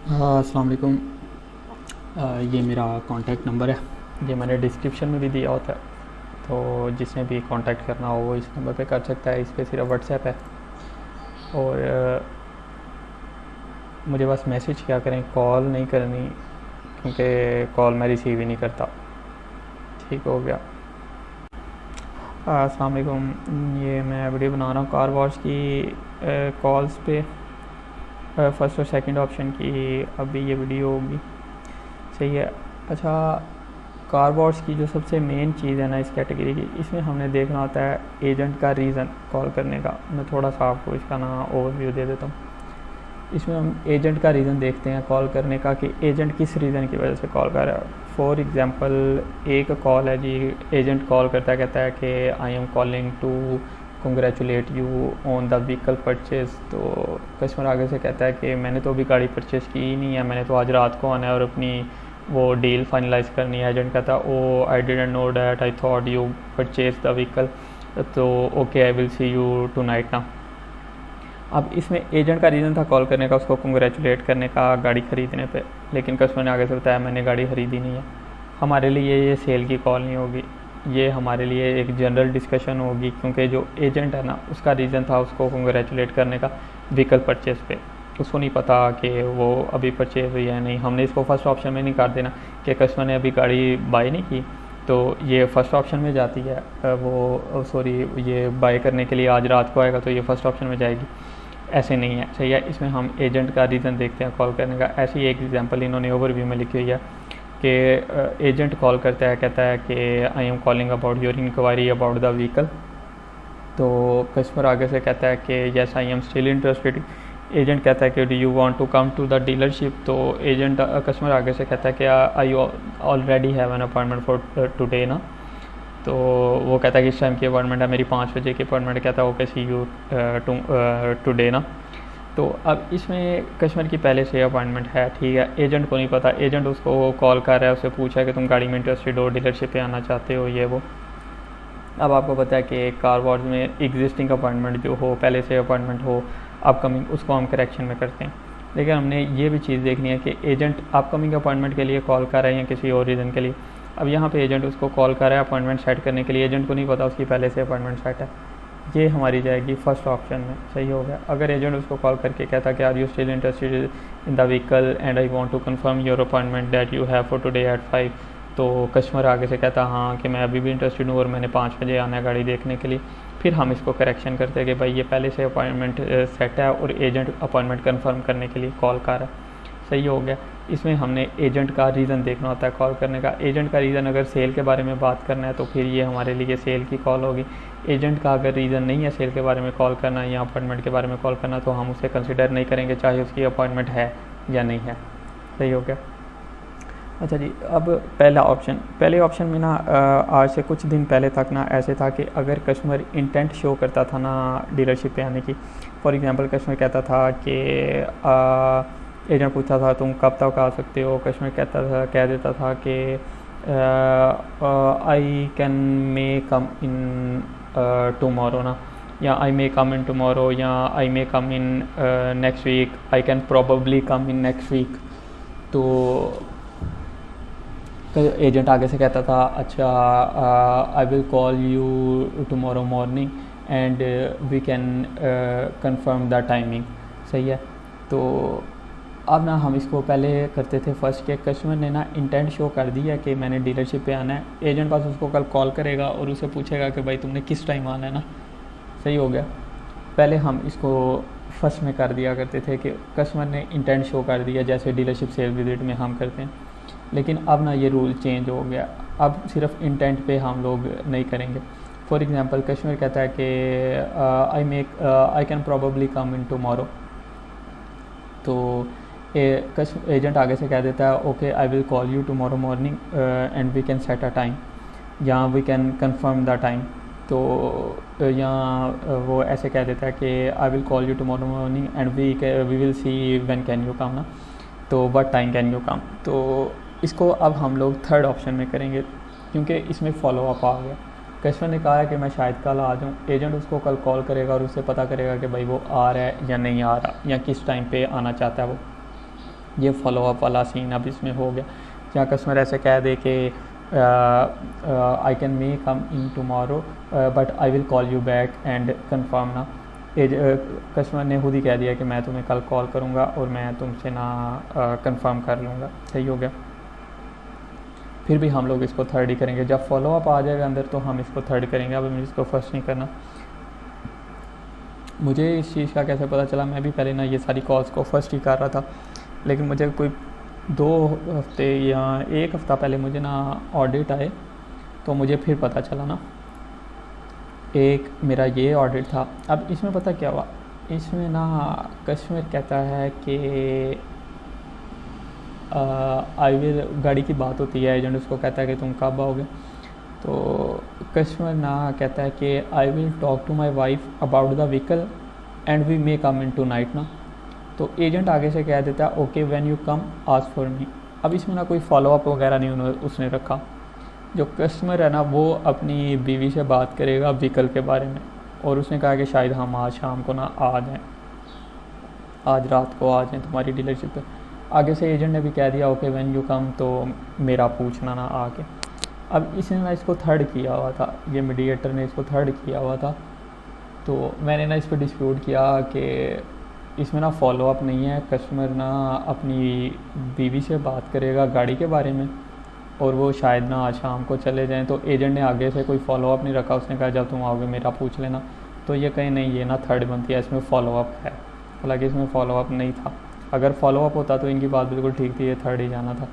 अस्सलाम वालेकुम। ये मेरा कांटेक्ट नंबर है, ये मैंने डिस्क्रिप्शन में भी दिया होता है, तो जिसने भी कांटेक्ट करना हो वो इस नंबर पे कर सकता है। इस पे सिर्फ व्हाट्सएप है और मुझे बस मैसेज क्या करें, कॉल नहीं करनी, क्योंकि कॉल मैं रिसीव ही नहीं करता। ठीक हो गया। अस्सलाम वालेकुम। ये मैं वीडियो बना रहा हूँ कार वॉश की कॉल्स पे, फर्स्ट और सेकंड ऑप्शन की अभी ये वीडियो होगी। सही है। अच्छा, कार वॉश की जो सबसे मेन चीज़ है ना इस कैटेगरी की, इसमें हमने देखना होता है एजेंट का रीज़न कॉल करने का। मैं थोड़ा सा आपको इसका ना ओवरव्यू दे देता हूँ। इसमें हम एजेंट का रीज़न देखते हैं कॉल करने का, कि एजेंट किस रीज़न की वजह से कॉल कर रहा है। फॉर एग्ज़ाम्पल एक कॉल है जी, एजेंट कॉल करता है, कहता है कि I am calling to congratulate you on the vehicle purchase. तो कस्टमर आगे से कहता है कि मैंने तो अभी गाड़ी परचेज़ की ही नहीं है, मैंने तो आज रात को आना है और अपनी वो डील फाइनलाइज़ करनी है। एजेंट कहता है oh I didn't know that, I thought you purchase the vehicle, तो okay I will see you tonight ना। अब इसमें एजेंट का रीज़न था कॉल करने का, उसको कंग्रेचुलेट करने का गाड़ी ख़रीदने पे, लेकिन कस्टमर ने आगे से बताया मैंने गाड़ी ख़रीदी नहीं है। हमारे लिए ये सेल की कॉल नहीं होगी, ये हमारे लिए एक जनरल डिस्कशन होगी, क्योंकि जो एजेंट है ना उसका रीज़न था उसको कंग्रेचुलेट करने का व्हीकल परचेज़ पे। उसको नहीं पता कि वो अभी परचेज़ हुई है नहीं। हमने इसको फर्स्ट ऑप्शन में नहीं कर देना कि कस्टमर ने अभी गाड़ी बाई नहीं की, तो ये फर्स्ट ऑप्शन में जाती है। वो सॉरी, ये बाय करने के लिए आज रात को आएगा तो ये फर्स्ट ऑप्शन में जाएगी। ऐसे नहीं है। सही है। इसमें हम एजेंट का रीज़न देखते हैं कॉल करने का। ऐसी एक एग्जांपल इन्होंने ओवरव्यू में लिखी हुई है कि एजेंट कॉल करता है, कहता है कि I am calling about your inquiry about the vehicle. तो कस्टमर आगे से कहता है कि yes I am still interested. Agent कहता है कि do you want to come to the dealership. तो एजेंट कस्टमर आगे से कहता है कि I already have an appointment for today ना। तो वो कहता है कि इस टाइम की अपॉइंटमेंट है मेरी, 5 बजे की अपॉइंटमेंट। कहता है ओके सी यू टुडे ना। तो अब इसमें कस्टमर की पहले से अपॉइंटमेंट है, ठीक है, एजेंट को नहीं पता। एजेंट उसको कॉल कर रहा है, उससे पूछा है कि तुम गाड़ी में इंटरेस्टेड हो, डीलरशिप पे आना चाहते हो, ये वो। अब आपको पता है कि कार वॉश में एग्जिस्टिंग अपॉइंटमेंट जो हो, पहले से अपॉइंटमेंट हो, अपकमिंग, उसको हम करेक्शन में करते हैं। लेकिन हमने ये भी चीज़ देखनी है कि एजेंट अपकमिंग अपॉइंटमेंट के लिए कॉल कर रहे हैं किसी और रीज़न के लिए। अब यहाँ पे एजेंट उसको कॉल कर रहा है अपॉइंटमेंट सेट करने के लिए, एजेंट को नहीं पता उसकी पहले से अपॉइंटमेंट सेट है। ये हमारी जाएगी फर्स्ट ऑप्शन में। सही हो गया। अगर एजेंट उसको कॉल करके कहता कि are you still interested in the vehicle and I want to confirm your appointment that you have for today at 5, तो कस्टमर आगे से कहता हाँ कि मैं अभी भी इंटरेस्टेड हूँ और मैंने 5 बजे आना है गाड़ी देखने के लिए। फिर हम इसको करेक्शन करते हैं कि भाई ये पहले से अपॉइंटमेंट सेट है और एजेंट अपॉइंटमेंट कन्फर्म करने के लिए कॉल कर रहा है। सही हो गया। इसमें हमने एजेंट का रीज़न देखना होता है कॉल करने का। एजेंट का रीज़न अगर सेल के बारे में बात करना है तो फिर ये हमारे लिए सेल की कॉल होगी। एजेंट का अगर रीज़न नहीं है सेल के बारे में कॉल करना या अपॉइंटमेंट के बारे में कॉल करना, तो हम उसे कंसिडर नहीं करेंगे, चाहे उसकी अपॉइंटमेंट है या नहीं है। सही हो गया। अच्छा जी, अब पहले ऑप्शन में ना आज से कुछ दिन पहले तक ना ऐसे था कि अगर कस्टमर इंटेंट शो करता था ना डीलरशिप पे आने की। फॉर एग्जांपल कस्टमर कहता था कि एजेंट पूछता था तुम कब तक आ सकते हो, कस्टमर कह देता था कि I can may come in tomorrow ना, या I may come in tomorrow, या I may come in next week, I can probably come in next week. तो एजेंट आगे से कहता था अच्छा I will call you tomorrow morning and we can confirm the timing. सही है। तो अब ना हम इसको पहले करते थे फर्स्ट के कस्टमर ने ना इंटेंट शो कर दिया कि मैंने डीलरशिप पे आना है, एजेंट पास उसको कल कॉल करेगा और उसे पूछेगा कि भाई तुमने किस टाइम आना है ना। सही हो गया। पहले हम इसको फर्स्ट में कर दिया करते थे कि कस्टमर ने इंटेंट शो कर दिया, जैसे डीलरशिप सेल विजिट में हम करते हैं। लेकिन अब ना ये रूल चेंज हो गया, अब सिर्फ इंटेंट पे हम लोग नहीं करेंगे। फॉर एग्जांपल कस्टमर कहता है कि I can probably come in tomorrow, तो एजेंट आगे से कह देता है okay I will call you tomorrow morning and we can set a time, या we can confirm the time. तो यहाँ वो ऐसे कह देता है कि I will call you tomorrow morning and we will see when can you come ना, तो what time can you come. तो इसको अब हम लोग थर्ड ऑप्शन में करेंगे, क्योंकि इसमें फॉलो अप आ गया। कस्टमर ने कहा है कि मैं शायद कल आ जाऊँ, एजेंट उसको कल कॉल करेगा और उससे पता करेगा कि भाई वो आ रहा है या नहीं आ रहा, या किस टाइम पे आना चाहता है वो। ये फॉलो अप वाला सीन अब इसमें हो गया, जहाँ कस्टमर ऐसे कह दे कि I can may come in tomorrow but I will call you back and confirm ना। कस्टमर ने खुद ही कह दिया कि मैं तुम्हें कल कॉल करूँगा और मैं तुमसे ना कंफर्म कर लूँगा। सही हो गया। फिर भी हम लोग इसको थर्ड ही करेंगे, जब फॉलो अप आ जाएगा अंदर तो हम इसको थर्ड करेंगे। अब मुझे इसको फर्स्ट नहीं करना। मुझे इस चीज़ का कैसे पता चला, मैं भी पहले ना ये सारी कॉल्स को फर्स्ट ही कर रहा था, लेकिन मुझे कोई 2 हफ्ते या 1 हफ़्ता पहले मुझे ना ऑडिट आए, तो मुझे फिर पता चला ना एक मेरा ये ऑडिट था। अब इसमें पता क्या हुआ, इसमें ना कस्टमर कहता है कि आई विल, गाड़ी की बात होती है, एजेंट उसको कहता है कि तुम कब आओगे, तो कस्टमर ना कहता है कि I will talk to my wife about the vehicle and we may come in tonight ना। तो एजेंट आगे से कह देता है okay when you come ask for me. अब इसमें ना कोई फॉलो अप वगैरह नहीं उसने रखा। जो कस्टमर है ना वो अपनी बीवी से बात करेगा व्हीकल के बारे में, और उसने कहा कि शायद हम आज शाम को ना आ जाएँ, आज रात को आ जाएँ तुम्हारी डीलरशिप पे। आगे से एजेंट ने भी कह दिया ओके व्हेन यू कम, तो मेरा पूछना ना आके। अब इसने ना इसको थर्ड किया हुआ था, ये मीडिएटर ने इसको थर्ड किया हुआ था, तो मैंने ना इस पर डिस्प्यूट किया कि इसमें ना फॉलो अप नहीं है। कस्टमर ना अपनी बीवी से बात करेगा गाड़ी के बारे में, और वो शायद ना आज शाम को चले जाएं, तो एजेंट ने आगे से कोई फॉलो अप नहीं रखा। उसने कहा जब तुम आओगे मेरा पूछ लेना। तो ये कहीं नहीं, ये ना थर्ड बनती है, इसमें फ़ॉलो अप है, हालांकि इसमें फ़ॉलो अप नहीं था। अगर फॉलो अप होता तो इनकी बात बिल्कुल ठीक थी, ये थर्ड ही जाना था।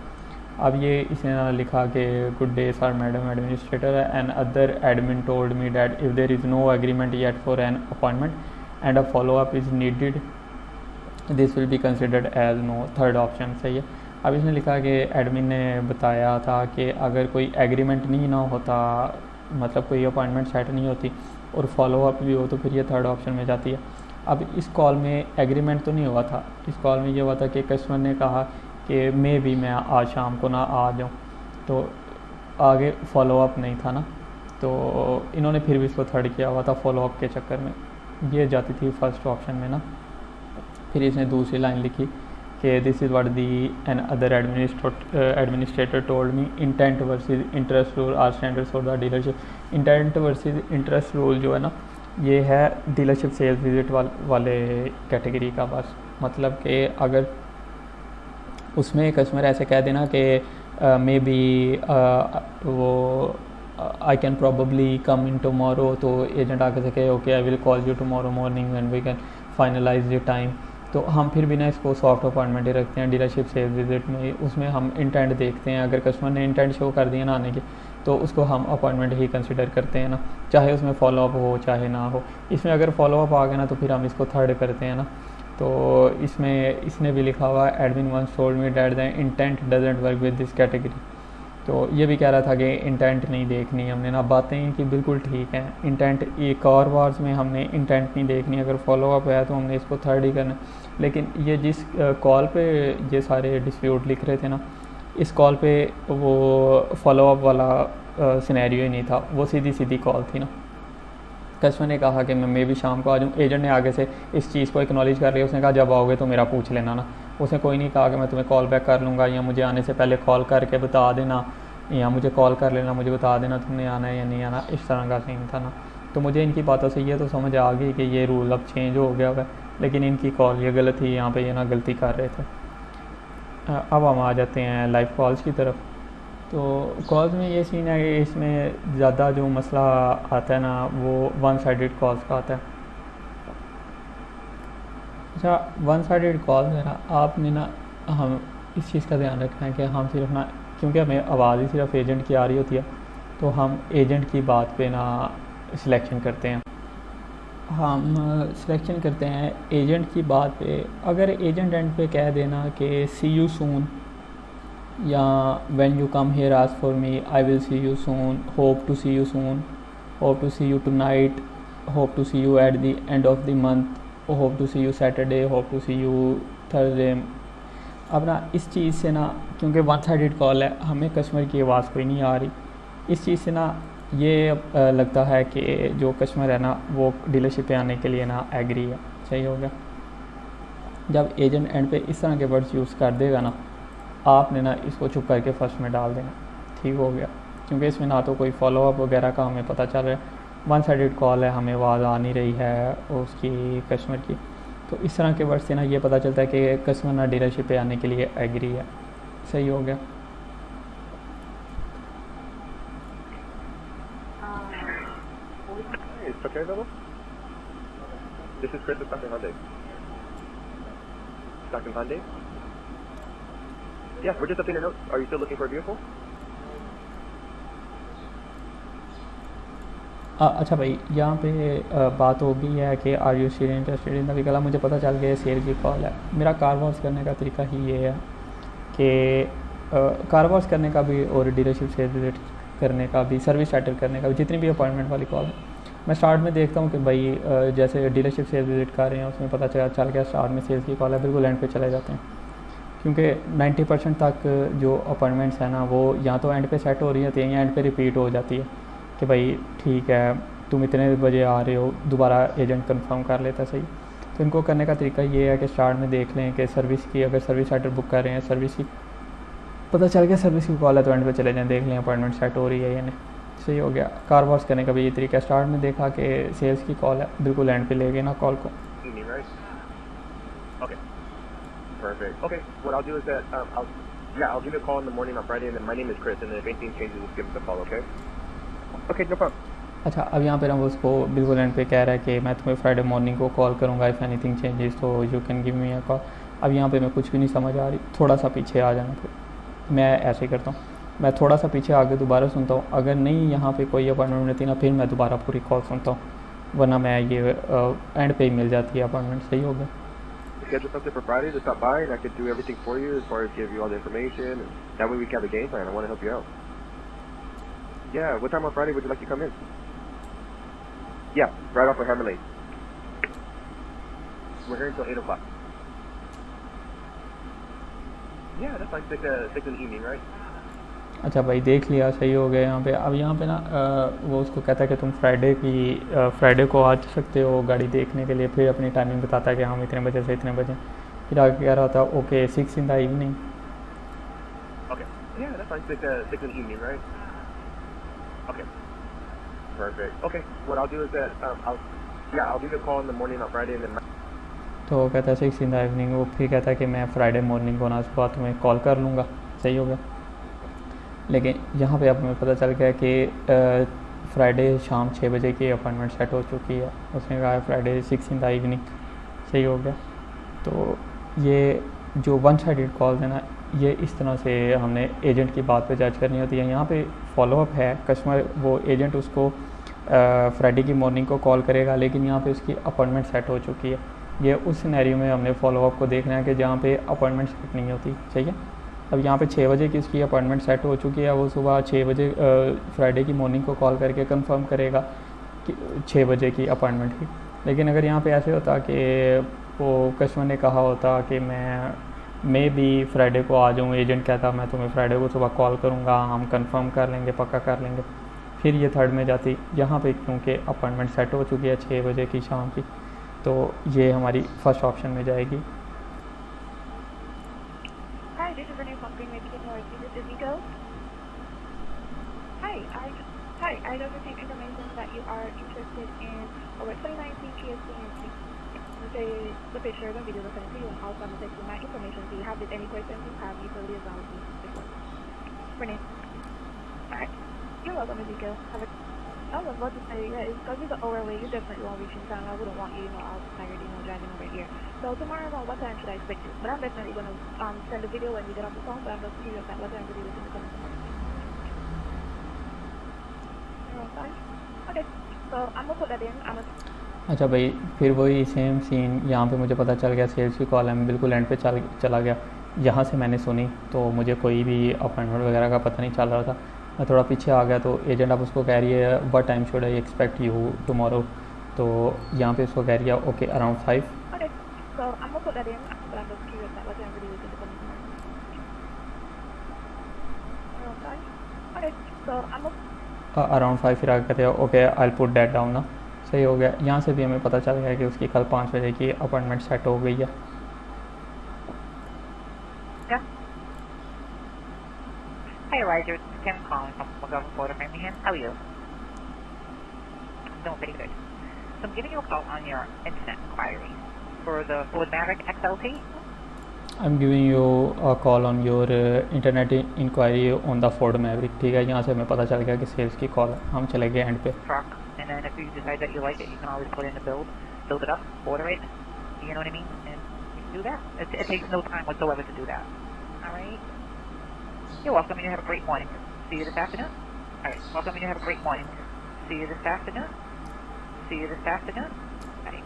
अब ये इसने ना लिखा कि good day sir madam administrator and other admin told me that if there is no agreement yet for an appointment and a follow up is needed this will be considered as no. Third option सही है। अब इसने लिखा कि admin ने बताया था कि अगर कोई एग्रीमेंट नहीं ना होता, मतलब कोई अपॉइंटमेंट सेट नहीं होती और फॉलो अप भी हो, तो फिर ये थर्ड ऑप्शन में जाती है। अब इस कॉल में एग्रीमेंट तो नहीं हुआ था, इस कॉल में ये हुआ था कि कस्टमर ने कहा कि मे भी मैं आज शाम को ना आ जाऊँ, तो आगे फॉलो अप नहीं था ना, तो इन्होंने फिर भी इसको थर्ड किया हुआ था फॉलो अप के चक्कर में। ये जाती थी फर्स्ट ऑप्शन में ना। फिर इसने दूसरी लाइन लिखी कि this is what the an other administrator told me intent versus interest rule are standards for the dealership. Intent versus interest rule जो है ना, ये है डीलरशिप सेल्स विजिट वाले कैटेगरी का। बस मतलब कि अगर उसमें कस्टमर ऐसे कह देना कि मे बी वो I can probably come in tomorrow, तो एजेंट आके से कहे okay I will call you tomorrow morning and we can finalize the time, तो हम फिर भी ना इसको सॉफ्ट अपॉइंटमेंट ही रखते हैं डीलरशिप सेल्स विजिट में। उसमें हम इंटेंट देखते हैं, अगर कस्टमर ने इंटेंट शो कर दिया ना आने के, तो उसको हम अपॉइंटमेंट ही कंसिडर करते हैं ना, चाहे उसमें फॉलोअप हो चाहे ना हो। इसमें अगर फॉलोअप आ गया ना तो फिर हम इसको थर्ड करते हैं ना। तो इसमें इसने भी लिखा हुआ admin once told me that the intent doesn't work with this category. तो ये भी कह रहा था कि इंटेंट नहीं देखनी हमने ना। बातें इनकी बिल्कुल ठीक हैं, इंटेंट एक और वार्स में हमने इंटेंट नहीं देखनी, अगर फॉलोअप है तो हमने इसको थर्ड ही करना। लेकिन ये जिस कॉल पे ये सारे डिस्प्यूट लिख रहे थे ना, इस कॉल पे वो फॉलोअप वाला सिनेरियो ही नहीं था, वो सीधी सीधी कॉल थी ना। कस्टमर ने कहा कि मैं भी शाम को आ जाऊँ, एजेंट ने आगे से इस चीज़ को एक्नॉलेज कर लिया, उसने कहा जब आओगे तो मेरा पूछ लेना ना। उसने कोई नहीं कहा कि मैं तुम्हें कॉल बैक कर लूँगा या मुझे आने से पहले कॉल करके बता देना या मुझे कॉल कर लेना, मुझे बता देना तुमने आना है या नहीं आना, इस तरह का सीन था ना। तो मुझे इनकी बातों से ये तो समझ आ गई कि ये रूल अब चेंज हो गया है, लेकिन इनकी कॉल ये गलत थी, यहाँ पे ये ना गलती कर रहे थे। अब हम आ जाते हैं लाइव कॉल्स की तरफ। तो कॉल्स में ये सीन है कि इसमें ज़्यादा जो मसला आता है ना वो वन साइडेड कॉल्स का आता है। अच्छा, वन साइडेड कॉल्स है ना, आपने ना हम इस चीज़ का ध्यान रखना है कि हम सिर्फ ना, क्योंकि हमें आवाज़ ही सिर्फ एजेंट की आ रही होती है, तो हम एजेंट की बात पे ना सिलेक्शन करते हैं। हम सिलेक्शन करते हैं एजेंट की बात पे। अगर एजेंट एंड पे कह देना कि सी यू सून या when you come here ask for me I will see you soon, hope to see you soon, hope to see you tonight, hope to see you at the end of the month, hope to see you Saturday, hope to see you Thursday. अब ना इस चीज़ से ना, क्योंकि one sided call है, हमें customer की आवाज़ कोई नहीं आ रही, इस चीज़ से ना ये लगता है कि जो कस्टमर है ना वो डीलरशिप पे आने के लिए ना एग्री है। सही हो गया। जब एजेंट एंड पे इस तरह के वर्ड्स यूज़ कर देगा ना, आपने ना इसको चुप करके फर्स्ट में डाल देना, ठीक हो गया। क्योंकि इसमें ना तो कोई फॉलोअप वगैरह का हमें पता चल रहा है, वन साइडेड कॉल है, हमें आवाज़ आ नहीं रही है उसकी कस्टमर की। तो इस तरह के वर्ड से ना ये पता चलता है कि कस्टमर ना डीलरशिप पे आने के लिए एग्री है। सही हो गया। It's okay, Villa? This is Chris with Stockton Hyundai. Stockton Hyundai? Yeah, we're just updating a note. Are you still looking for a vehicle? अच्छा भाई, यहाँ पे बात हो गई है कि are you still interested in the vehicle. मुझे पता चल गया सेल की कॉल है। मेरा कार वॉश करने का तरीका ही ये है कि कार वॉश करने का भी और डीलरशिप से विज़िट करने का भी, सर्विस स्टार्टर करने का भी, जितनी भी अपॉइंटमेंट वाली कॉल है, मैं स्टार्ट में देखता हूँ कि भाई जैसे डीलरशिप सेल्स विज़िट कर रहे हैं, उसमें पता चल गया स्टार्ट में सेल्स की कॉल है, बिल्कुल एंड पे चले जाते हैं। क्योंकि 90% तक जो अपॉइंटमेंट्स हैं ना, वो या तो एंड पे सेट हो रही होती हैं या एंड पे रिपीट हो जाती है कि भाई ठीक है तुम इतने बजे आ रहे हो, दोबारा एजेंट कंफर्म कर लेता है। सही। तो इनको करने का तरीका ये है कि स्टार्ट में देख लें कि सर्विस की, अगर सर्विस स्टार्टर बुक कर रहे हैं, सर्विस की पता चल गया सर्विस की कॉल है, तो एंड पे चले जाएं, देख लें अपॉइंटमेंट सेट हो रही है या नहीं। सही हो गया। कार वॉश करने का भी ये तरीका है। स्टार्ट में देखा कि सेल्स की कॉल है, बिल्कुल एंड पे ले गए ना कॉल को। Okay. Perfect. Okay, what I'll do is that I'll give you a call in the morning on Friday, and then my name is Chris, and then if anything changes, just give us a call, okay? Okay, no problem. अच्छा, अब यहाँ पे ना वो उसको बिल्कुल and पे कह रहा है कि मैं तुम्हें फ्राइडे मॉर्निंग को कॉल करूँगा, इफ़ एनीथिंग चेंजेस तो you can give me a call. अब यहाँ पे मैं कुछ भी नहीं समझ आ रही, थोड़ा सा पीछे आ जाना। फिर मैं ऐसे ही करता हूँ, मैं थोड़ा सा पीछे आगे दोबारा सुनता हूँ, अगर नहीं यहाँ पे कोई अपॉइंटमेंट मिलती ना, फिर मैं दोबारा पूरी कॉल सुनता हूँ, वरना मैं ये एंड पे ही मिल जाती है अपॉइंटमेंट। सही हो गया। Schedule something for Friday to stop by, and I could do everything for you as far as give you all the information, and that way we can have a game plan. I want to help you out. Yeah, what time on Friday would you like to come in? Yeah, right off of Hammer Lane. We're here until 8 o'clock. Yeah, that's like 6 in the evening, right? अच्छा भाई, देख लिया, सही हो गया यहाँ पे। अब यहाँ पे ना वो उसको कहता है कि तुम फ्राइडे को आ सकते हो गाड़ी देखने के लिए। फिर अपनी टाइमिंग बताता है कि हम इतने बजे से इतने बजे। फिर आगे कह रहा था okay 6 in the evening. Okay. Yeah, that's like 6 in the evening, right? Okay. Perfect. Okay, what I'll do is that I'll give you a call in the morning on Friday, and then तो वो कहता है 6 in the evening। वो फिर कहता है कि मैं फ्राइडे मॉर्निंग को ना सुबह तुम्हें कॉल कर लूँगा। सही हो गया। लेकिन यहाँ पे अब हमें पता चल गया कि फ्राइडे शाम 6 बजे की अपॉइंटमेंट सेट हो चुकी है। उसने कहा है फ्राइडे 6 in the evening। सही हो गया। तो ये जो वन साइडेड कॉल्स है ना, ये इस तरह से हमने एजेंट की बात पे जज करनी होती है। यहाँ पे फॉलोअप है, कस्टमर वो एजेंट उसको फ्राइडे की मॉर्निंग को कॉल करेगा, लेकिन यहाँ पे उसकी अपॉइंटमेंट सेट हो चुकी है। ये उस सिनेरियो में हमने फॉलोअप को देखना है कि जहाँ पे अपॉइंटमेंट सेट नहीं होती। सही है। अब यहाँ पे 6 बजे की उसकी अपॉइंटमेंट सेट हो चुकी है, वो सुबह 6 बजे फ्राइडे की मॉर्निंग को कॉल करके कंफर्म करेगा कि 6 बजे की अपॉइंटमेंट की। लेकिन अगर यहाँ पे ऐसे होता कि वो कस्टमर ने कहा होता कि मैं भी फ्राइडे को आ जाऊँ, एजेंट कहता मैं तुम्हें फ्राइडे को सुबह कॉल करूँगा, हम कंफर्म कर लेंगे, पक्का कर लेंगे, फिर ये थर्ड में जाती। यहाँ पे क्योंकि अपॉइंटमेंट सेट हो चुकी है 6 बजे की शाम की, तो ये हमारी फर्स्ट ऑप्शन में जाएगी। Hi, this is Renee from Greenway Technology. This is Nico. Hi, I just received information that you are interested in our 2019 Kia CNC. The picture and video sent to you, and also I'm going to take you my information. Do you have any questions you have? You can liaison with me before. Renee. Alright. You're welcome, Ezekiel. I was about to say, yeah, it's because it's overweight, you definitely won't reach in town. I wouldn't want you, out tired, driving over here. So tomorrow around what time should I expect you? But I'm definitely going to send a video when we get off the phone, but I'm just curious at what time video is going to come tomorrow. Around 5? Okay. So I'm going to put that in. अच्छा भाई, फिर वही same scene यहाँ पे मुझे पता चल गया सेल्स की कॉल है, मैं बिल्कुल एंड पे चला गया। यहाँ से मैंने सुनी तो मुझे कोई भी अपॉइंटमेंट वगैरह का पता नहीं चल रहा था। मैं थोड़ा पीछे आ गया तो एजेंट अब उसको कह रही है what time should I expect you tomorrow. तो यहाँ पे उसको कह रही है ओके अराउंड 5। अराउंड 5 फिर आगे कहते हैं okay I put that down ना। सही हो गया। यहाँ से भी हमें पता चल गया कि उसकी कल 5 बजे की अपॉइंटमेंट सेट हो गई है। Yeah. Hi, Elijah. It's Kim calling from McGovern, Florida, Framingham. How are you? I'm doing pretty good. So I'm giving you a call on your internet inquiry for the Ford Maverick XLT. I'm giving you a call on your internet inquiry on the Ford Maverick. ठीक है, यहाँ से हमें पता चल गया कि sales की कॉल है. हम चले गए एंड पे. Truck, and then if you decide that you like it, you can always put in the build it up, order it. You know what I mean? And you can do that. It takes no time whatsoever to do that. All right. You're welcome, and you have a great morning. See you this afternoon. All right. Welcome, and you have a great morning. See you this afternoon. See you this afternoon. Bye.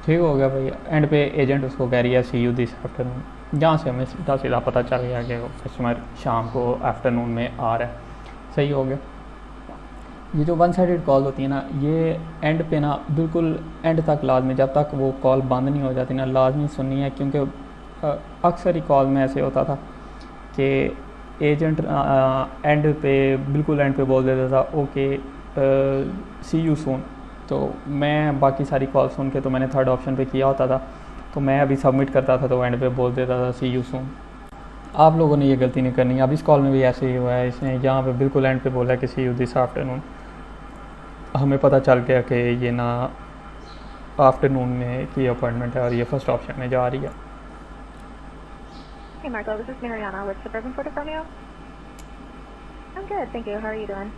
ठीक हो गया भाई. And पे agent उसको कह रही है सी you this afternoon. जहाँ से हमें सीधा सीधा पता चल गया कि कस्टमर शाम को आफ्टरनून में आ रहा है. सही हो गया. ये जो वन साइडेड कॉल होती है ना, ये एंड पे ना बिल्कुल एंड तक लाजमी, जब तक वो कॉल बंद नहीं हो जाती ना, लाजमी सुननी है. क्योंकि अक्सर ही कॉल में ऐसे होता था कि एजेंट एंड पे बिल्कुल एंड पे बोल देता था ओके सी यू सून. तो मैं बाकी सारी कॉल सुन के तो मैंने थर्ड ऑप्शन पे किया होता था, तो मैं अभी सबमिट करता था तो एंड पे बोल देता था सी यू सून. आप लोगों ने ये गलती नहीं करनी. अब इस कॉल में भी ऐसे ही हुआ है. इसने यहाँ पे बिल्कुल एंड पे बोला कि सी यू दिस आफ्टरनून. हमें पता चल गया कि ये ना आफ्टरनून में की अपॉइंटमेंट है और ये फर्स्ट ऑप्शन में जा रही है. Hey Marco, this is Mariana with Suburban Ford of Romeo. I'm good, thank you. How are you doing?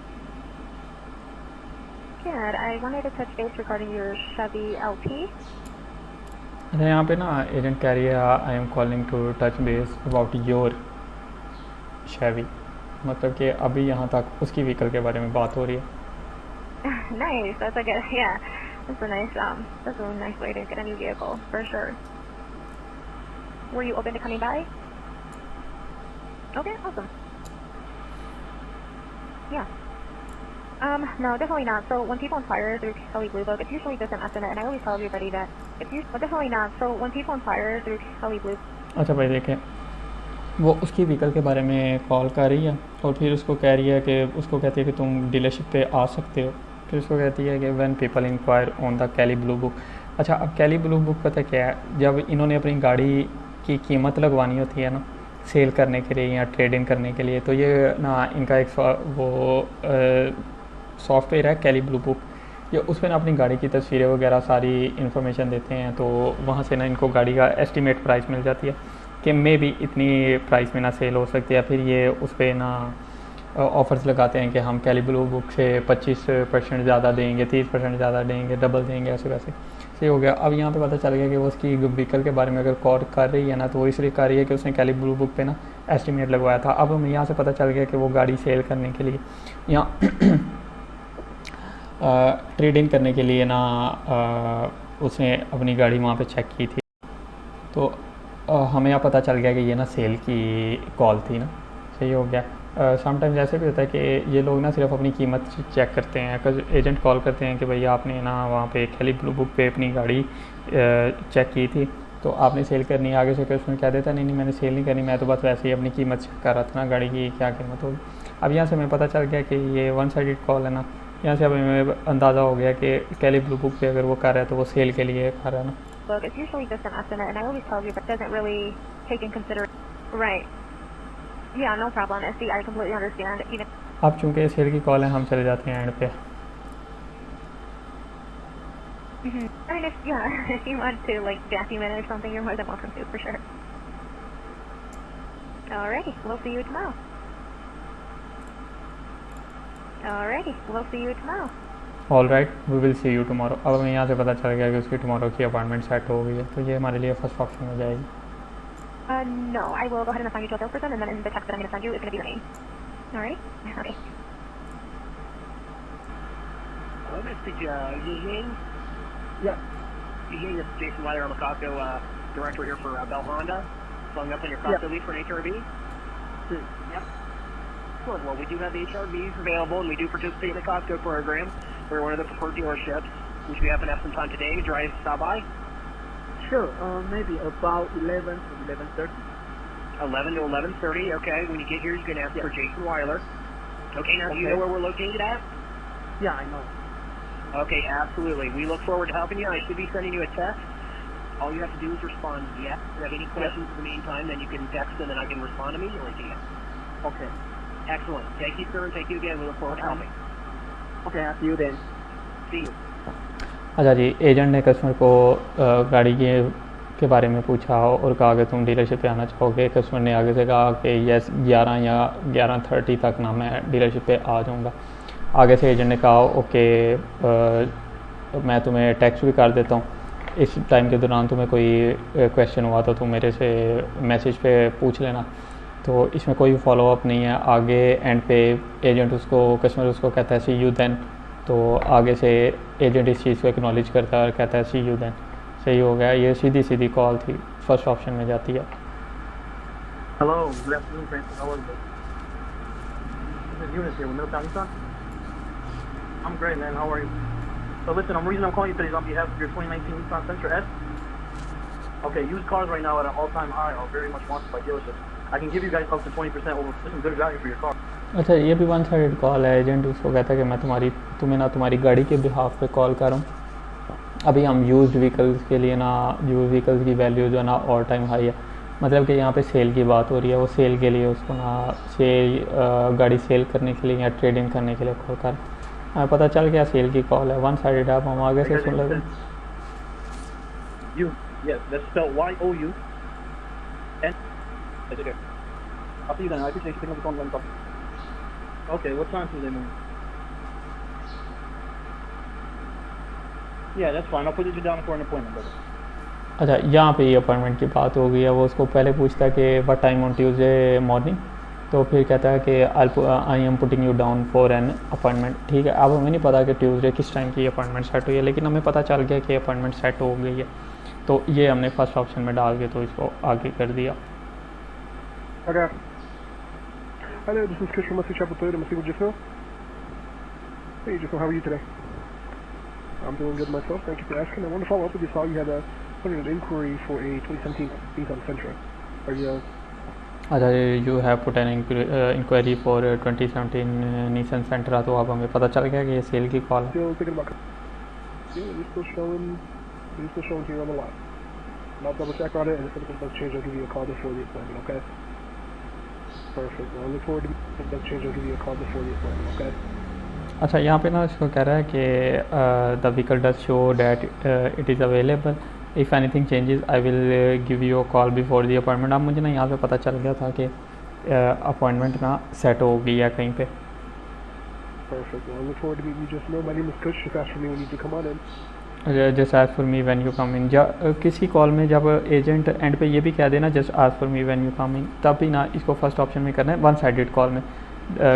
Good. I wanted to touch base regarding your Chevy LT. अच्छा, यहाँ पे ना एजेंट कह रही है I am calling to touch base about your Chevy. मतलब कि अभी यहाँ तक उसकी व्हीकल के बारे में बात हो रही है. Nice. That's a good. Yeah, that's a nice way to get a new vehicle for sure. Were you open to coming by? Okay, awesome. Yeah. No, definitely not. So when people inquire through Kelly Blue Book, it's usually just an estimate, and I always tell everybody that definitely not. So when people inquire through Kelly Blue. अच्छा भाई देखें, वो उसकी vehicle के बारे में call कर रही है और फिर उसको कह रही है कि उसको कहती है कि तुम डीलरशिप पे आ सकते हो. फिर उसको कहती है कि when people inquire on the Kelley Blue Book. अच्छा, अब कैली ब्लू बुक पता क्या है, जब इन्होंने अपनी गाड़ी की कीमत लगवानी होती है ना सेल करने के लिए या ट्रेडिंग करने के लिए, तो ये ना इनका एक वो सॉफ्टवेयर है कैली ब्लू बुक. ये उस पर ना अपनी गाड़ी की तस्वीरें वगैरह सारी इन्फॉर्मेशन देते हैं. तो वहाँ से ना इनको गाड़ी का एस्टीमेट प्राइस मिल जाती है कि मे भी इतनी प्राइस में ना सेल हो सकती है. फिर ये उस पर ना ऑफ़र्स लगाते हैं कि हम कैली ब्लू बुक से 25% ज़्यादा देंगे, 30% ज़्यादा देंगे, डबल देंगे, ऐसे वैसे. सही हो गया. अब यहाँ पे पता चल गया कि वो उसकी व्हीकल के बारे में अगर कॉल कर रही है ना, तो वो इसलिए कर रही है कि उसने कैली ब्लू बुक पे ना एस्टीमेट लगवाया था. अब हमें यहाँ से पता चल गया कि वो गाड़ी सेल करने के लिए यहाँ ट्रेडिंग करने के लिए ना उसने अपनी गाड़ी वहाँ पे चेक की थी. तो हमें यहाँ पता चल गया कि ये ना सेल की कॉल थी ना. सही हो गया. समटाइम्स ऐसे भी होता है कि ये लोग ना सिर्फ अपनी कीमत चेक करते हैं. एजेंट कॉल करते हैं कि भैया आपने ना वहाँ पे कैली ब्लू बुक पे अपनी गाड़ी चेक की थी, तो आपने सेल करनी है. आगे से कि उसमें कह देता नहीं मैंने सेल नहीं करनी, मैं तो बस वैसे ही अपनी कीमत चेक कर रहा था ना गाड़ी की क्या कीमत होगी. अब यहाँ से हमें पता चल गया कि ये वन साइडेड कॉल है ना. यहाँ से अब हमें अंदाज़ा हो गया कि कैली ब्लू बुक पे अगर वो कर रहा है तो वो सेल के लिए कर रहा है ना. Look, it's usually just an estimate, and I always tell you that doesn't really take in consideration. Right. Yeah, no problem. See, I completely understand. Even. अब चूँकि सेल की कॉल है, हम चले जाते हैं एंड पे. I mean, if you want to like document it or something, you're more than welcome to, for sure. Alrighty, we'll see you tomorrow. All right, we will see you tomorrow. अब हमें यहाँ से पता चल गया कि उसकी टुमारो की अपॉइंटमेंट सेट हो गई है, तो ये हमारे लिए फर्स्ट ऑप्शन में जाएगी. No, I will go ahead and assign you to a salesperson, and then in the text that I'm going to send you is going to be your name. Alright? Okay. Hello, Mr. Ying. Yeah. Ying, this is Jason Weiler. I'm a Costco director here for Bell Honda. Following up on your Costco lead for an HRV. Yep. Sure. Well, we do have HRVs available, and we do participate in the Costco program. We're one of the preferred dealerships, which we happen to have some time today. Drive, stop by. Sure, maybe about 11 to 11:30. 11 to 11:30. Okay. When you get here, you can ask for Jason Weiler. Okay. Now, do you know where we're located at? Yeah, I know. Okay, absolutely. We look forward to helping you. I should be sending you a text All you have to do is respond yes. If you have any questions in the meantime, then you can text and then I can respond immediately to you. Okay. Excellent. Thank you, sir, and thank you again. We look forward to helping. Okay, I'll see you then. See you. अच्छा जी, agent ने customer को गाड़ी के बारे में पूछा और कहा कि तुम डीलरशिप पे आना चाहोगे। कस्टमर ने आगे से कहा कि यस 11 या 11:30 तक ना मैं डीलरशिप पे आ जाऊँगा। आगे से एजेंट ने कहा ओके मैं तुम्हें टेक्स्ट भी कर देता हूँ, इस टाइम के दौरान तुम्हें कोई क्वेश्चन हुआ तो तुम मेरे से मैसेज पे पूछ लेना। तो इसमें कोई फॉलो अप नहीं है। आगे एंड पे एजेंट उसको कस्टमर उसको कहता है सी यू देन, तो आगे से एजेंट इस चीज़ को एक्नॉलेज करता है और कहता है सी यू देन। सही हो गया। ये सीधी सीधी कॉल थी, फर्स्ट ऑप्शन में जाती है। Hello, good afternoon, Francis. How are you? This is Eunice here with Middletown Nissan. I'm great, man. How are you? So listen, the reason I'm calling you today is on behalf of your 2019 Nissan Sentra S. Okay, used cars right now at an all-time high are very much wanted by dealerships. I can give you guys up to 20% over some good value for your car. अच्छा, ये भी one sided call है। Agent उसको कहता है कि मैं तुम्हें ना तुम्हारी गाड़ी के बिहाफ पे कॉल कर रहा हूँ। अभी हम यूज्ड व्हीकल्स के लिए ना, यूज्ड व्हीकल्स की वैल्यू जो है ना ऑल टाइम हाई है। मतलब कि यहाँ पे सेल की बात हो रही है, वो सेल के लिए उसको ना गाड़ी सेल करने के लिए या ट्रेडिंग करने के लिए कॉल कर। हमें पता चल गया सेल की कॉल है, वन साइडेड। आप हम आगे से सुन लेते। Yes, that's spelled Y-O-U. And okay. I'll see you then. I appreciate you picking up the phone when you call. Okay, what time Tuesday morning? Yeah, that's fine. I'll put you down for an appointment, brother. अच्छा, यहाँ पे ये appointment की बात हो गई है। वो उसको पहले पूछता है कि what time on Tuesday morning, तो फिर कहता है कि I am putting you down for an appointment. ठीक है, अब हमें नहीं पता कि ट्यूसडे किस टाइम की अपॉइंटमेंट सेट हुई है, लेकिन हमें पता चल गया कि अपॉइंटमेंट सेट हो गई है। तो ये हमने फर्स्ट ऑप्शन में डाल के तो इसको आगे कर दिया। Okay. Hi there, this is Chris from Leslie Chapel Toyota. I'm speaking with Jasil. Hey Jasil, how are you today? I'm doing good myself, thank you for asking. I wanted to follow up with you. Saw you had put in an inquiry for a 2017 Nissan Sentra. Are you अच्छा, you have put an inquiry for 2017 Nissan Sentra। तो अब हमें पता चल गया कि ये cell की कॉल है। still thinking about? Yeah, you're still showing here on the lot. And I'll double check on it, and if anything does change, I'll give you a call before the appointment, okay? Perfect. Well, I look forward to if anything does change, I'll give you a call before the appointment, okay? अच्छा, यहाँ पे ना इसको कह रहा है कि the vehicle does show that it is available, if anything changes I will give you a call before the appointment. अब मुझे ना यहाँ पे पता चल गया था कि अपॉइंटमेंट ना सेट हो गई है कहीं पे। Perfect. Well, I look forward to meeting you. Just know my name is Kush. Just ask for me when you do come on in. Just ask for me when you come in. किसी call में जब agent and पे ये भी कह देना just ask for me when you come in, तब भी ना इसको फर्स्ट ऑप्शन में करना है। वन साइडेड कॉल में,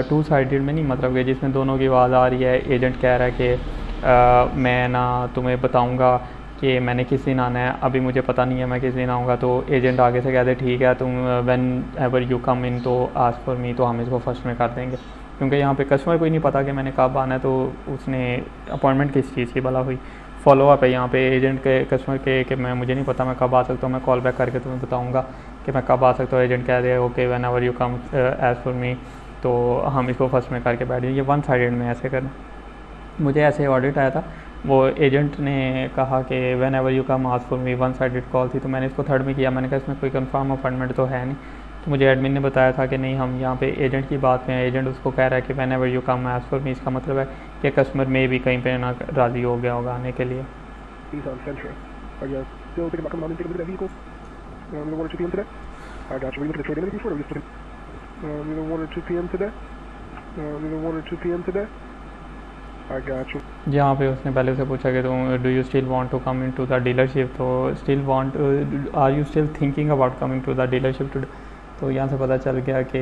टू साइडेड में नहीं, मतलब कि जिसमें दोनों की आवाज़ आ रही है। एजेंट कह रहा है कि मैं ना तुम्हें बताऊंगा कि मैंने किस दिन आना है, अभी मुझे पता नहीं है मैं किस दिन आऊँगा। तो एजेंट आगे से कह दे ठीक है तुम व्हेन एवर यू कम इन तो आस्क फॉर मी, तो हम इसको फर्स्ट में कर देंगे, क्योंकि यहाँ पे कस्टमर को ही नहीं पता कि मैंने कब आना है। तो उसने अपॉइंटमेंट किस चीज़ की भला हुई, फॉलो अप है यहाँ पे एजेंट के कस्टमर के कि मैं मुझे नहीं पता मैं कब आ सकता हूँ, मैं कॉल बैक करके तुम्हें बताऊँगा कि मैं कब आ सकता हूँ। एजेंट कह दे okay whenever you come ask for me, तो हम इसको फर्स्ट में करके बैठ जाए। ये वन साइडेड में ऐसे करना। मुझे ऐसे ऑडिट आया था, वो एजेंट ने कहा कि when ever you come ask for me, one sided call थी। तो मैंने इसको थर्ड में किया, मैंने कहा इसमें कोई कंफर्म अपॉइंटमेंट तो है नहीं। तो मुझे एडमिन ने बताया था कि नहीं हम यहाँ पे एजेंट की बात में, एजेंट उसको कह रहा है कि when ever you come ask for मी, इसका मतलब है कि कस्टमर में भी कहीं पे ना राज़ी हो गया होगा आने के लिए। Nissan Sentra. Are you still thinking about coming on and taking a look at that vehicle? Either 1 or 2 p.m. today? I got you. Were you looking at trade-in before, or were you just looking? Either 1 or 2 p.m. today? Either 1 or 2 p.m. today? I got you. जहाँ पे उसने पहले से पूछा कि तुम do you still want to come in to the dealership, तो still want are you still thinking about coming to the dealership today. तो यहाँ से पता चल गया कि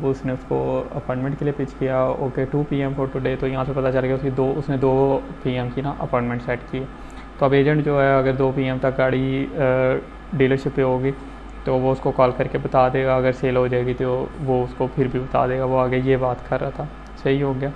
उसने उसको अपॉइंटमेंट के लिए पिच किया ओके 2 PM फॉर टुडे। तो यहाँ से पता चल गया उसने 2 PM की ना अपॉइंटमेंट सेट की है। तो अब एजेंट जो है अगर 2 PM तक गाड़ी डीलरशिप पे होगी तो वो उसको कॉल करके बता देगा, अगर सेल हो जाएगी तो वो उसको फिर भी बता देगा। वो आगे ये बात कर रहा था। सही हो गया।